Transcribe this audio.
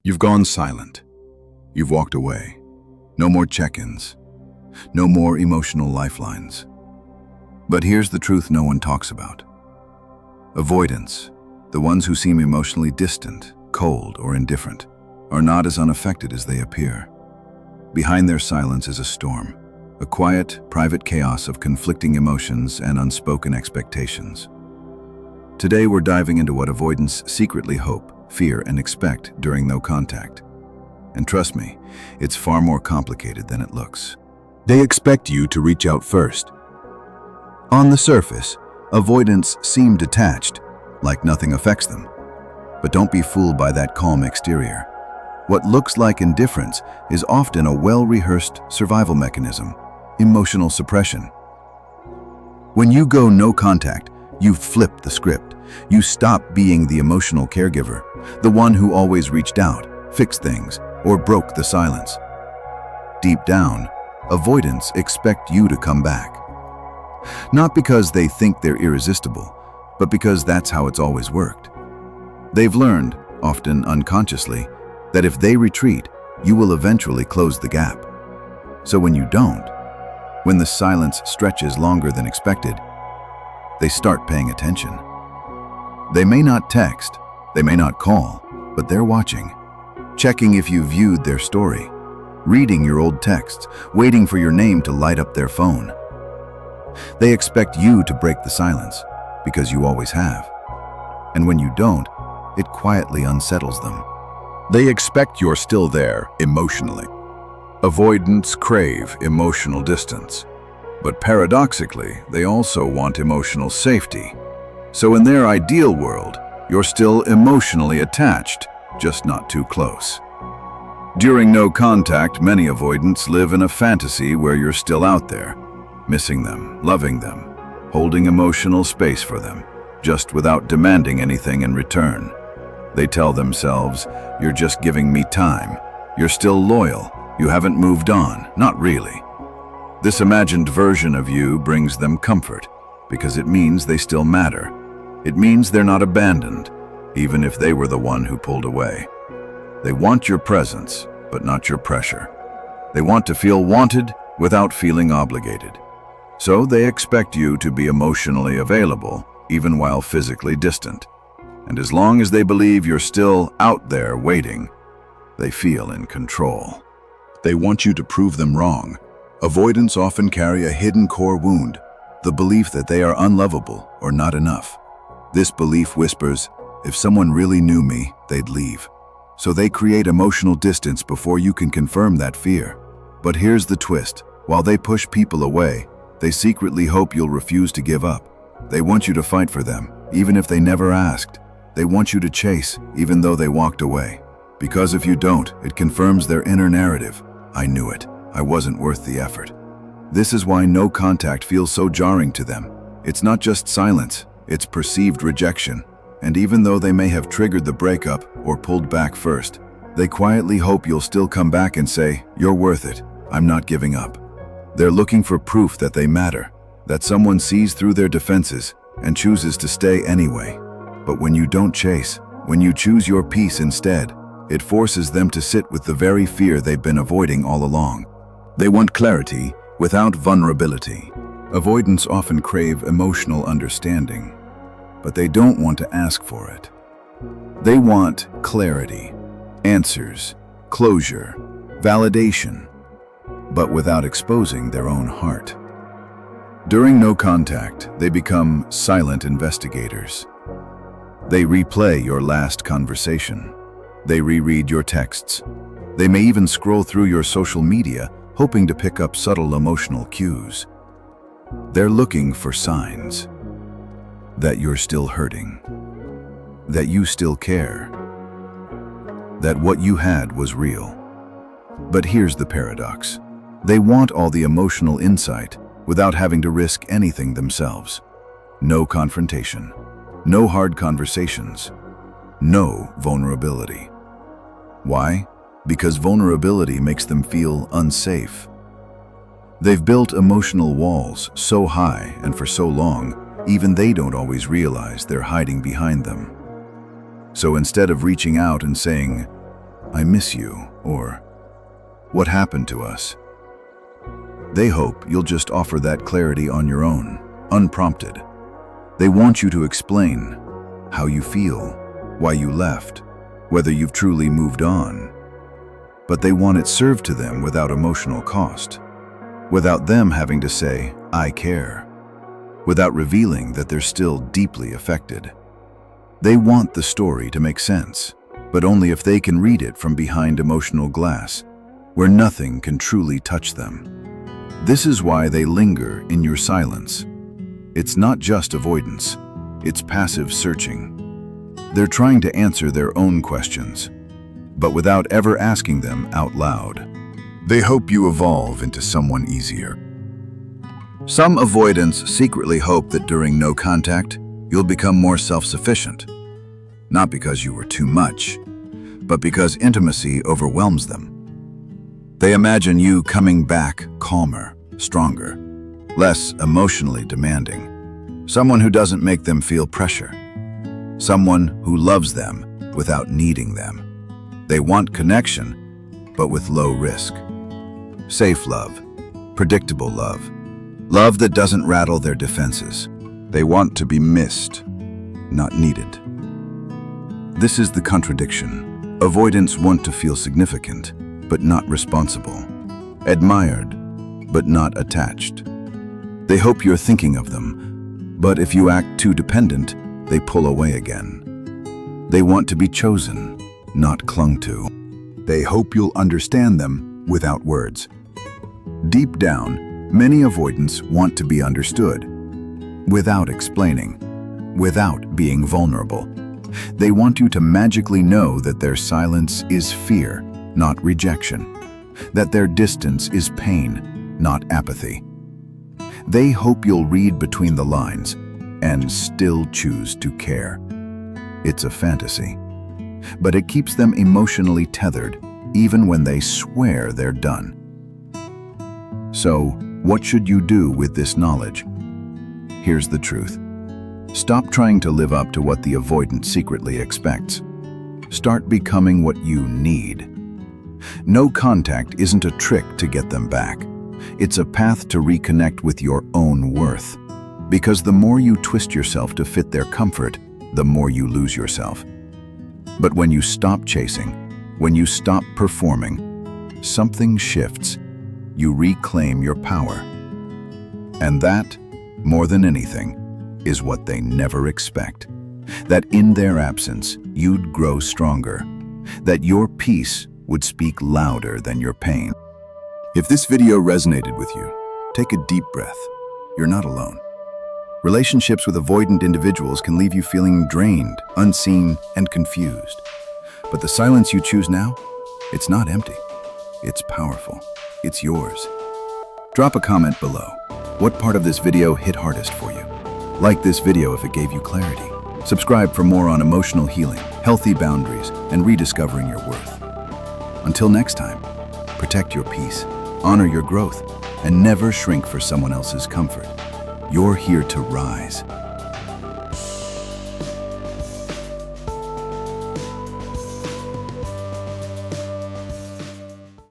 You've gone silent. You've walked away. No more check-ins. No more emotional lifelines. But here's the truth no one talks about. Avoidants, the ones who seem emotionally distant, cold, or indifferent, are not as unaffected as they appear. Behind their silence is a storm, a quiet, private chaos of conflicting emotions and unspoken expectations. Today we're diving into what avoidants secretly hope, fear, and expect during no contact. And trust me, it's far more complicated than it looks. They expect you to reach out first. On the surface, avoidants seem detached, like nothing affects them. But don't be fooled by that calm exterior. What looks like indifference is often a well-rehearsed survival mechanism, emotional suppression. When you go no contact, you flip the script. You stop being the emotional caregiver, the one who always reached out, fixed things, or broke the silence. Deep down, avoidants expect you to come back. Not because they think they're irresistible, but because that's how it's always worked. They've learned, often unconsciously, that if they retreat, you will eventually close the gap. So when you don't, when the silence stretches longer than expected, they start paying attention. They may not text, they may not call, but they're watching, checking if you viewed their story, reading your old texts, waiting for your name to light up their phone. They expect you to break the silence, because you always have. And when you don't, it quietly unsettles them. They expect you're still there emotionally. Avoidants crave emotional distance. But paradoxically, they also want emotional safety. So in their ideal world, you're still emotionally attached, just not too close. During no contact, many avoidants live in a fantasy where you're still out there, missing them, loving them, holding emotional space for them, just without demanding anything in return. They tell themselves, "You're just giving me time. You're still loyal. You haven't moved on." Not really. This imagined version of you brings them comfort, because it means they still matter. It means they're not abandoned, even if they were the one who pulled away. They want your presence, but not your pressure. They want to feel wanted without feeling obligated. So they expect you to be emotionally available, even while physically distant. And as long as they believe you're still out there waiting, they feel in control. They want you to prove them wrong. Avoidants often carry a hidden core wound, the belief that they are unlovable or not enough. This belief whispers, if someone really knew me, they'd leave. So they create emotional distance before you can confirm that fear. But here's the twist. While they push people away, they secretly hope you'll refuse to give up. They want you to fight for them, even if they never asked. They want you to chase, even though they walked away. Because if you don't, it confirms their inner narrative. I knew it. I wasn't worth the effort. This is why no contact feels so jarring to them. It's not just silence, it's perceived rejection. And even though they may have triggered the breakup or pulled back first, they quietly hope you'll still come back and say, "You're worth it. I'm not giving up." They're looking for proof that they matter, that someone sees through their defenses and chooses to stay anyway. But when you don't chase, when you choose your peace instead, it forces them to sit with the very fear they've been avoiding all along. They want clarity without vulnerability. Avoidants often crave emotional understanding, but they don't want to ask for it. They want clarity, answers, closure, validation, but without exposing their own heart. During no contact, they become silent investigators. They replay your last conversation. They reread your texts. They may even scroll through your social media, hoping to pick up subtle emotional cues. They're looking for signs that you're still hurting, that you still care, that what you had was real. But here's the paradox. They want all the emotional insight without having to risk anything themselves. No confrontation, no hard conversations, no vulnerability. Why? Because vulnerability makes them feel unsafe. They've built emotional walls so high and for so long, even they don't always realize they're hiding behind them. So instead of reaching out and saying, "I miss you," or "What happened to us?" They hope you'll just offer that clarity on your own, unprompted. They want you to explain how you feel, why you left, whether you've truly moved on. But they want it served to them without emotional cost, without them having to say, "I care," without revealing that they're still deeply affected. They want the story to make sense, but only if they can read it from behind emotional glass, where nothing can truly touch them. This is why they linger in your silence. It's not just avoidance, it's passive searching. They're trying to answer their own questions, but without ever asking them out loud. They hope you evolve into someone easier. Some avoidants secretly hope that during no contact, you'll become more self-sufficient. Not because you were too much, but because intimacy overwhelms them. They imagine you coming back calmer, stronger, less emotionally demanding. Someone who doesn't make them feel pressure. Someone who loves them without needing them. They want connection, but with low risk. Safe love, predictable love. Love that doesn't rattle their defenses. They want to be missed, not needed. This is the contradiction. Avoidants want to feel significant, but not responsible. Admired, but not attached. They hope you're thinking of them, but if you act too dependent, they pull away again. They want to be chosen, not clung to. They hope you'll understand them without words. Deep down, many avoidants want to be understood, without explaining, without being vulnerable. They want you to magically know that their silence is fear, not rejection, that their distance is pain, not apathy. They hope you'll read between the lines and still choose to care. It's a fantasy, but it keeps them emotionally tethered even when they swear they're done. So, what should you do with this knowledge? Here's the truth. Stop trying to live up to what the avoidant secretly expects. Start becoming what you need. No contact isn't a trick to get them back. It's a path to reconnect with your own worth. Because the more you twist yourself to fit their comfort, the more you lose yourself. But when you stop chasing, when you stop performing, something shifts. You reclaim your power. And that, more than anything, is what they never expect. That in their absence, you'd grow stronger. That your peace would speak louder than your pain. If this video resonated with you, take a deep breath. You're not alone. Relationships with avoidant individuals can leave you feeling drained, unseen, and confused. But the silence you choose now, it's not empty. It's powerful. It's yours. Drop a comment below. What part of this video hit hardest for you? Like this video if it gave you clarity. Subscribe for more on emotional healing, healthy boundaries, and rediscovering your worth. Until next time, protect your peace, honor your growth, and never shrink for someone else's comfort. You're here to rise.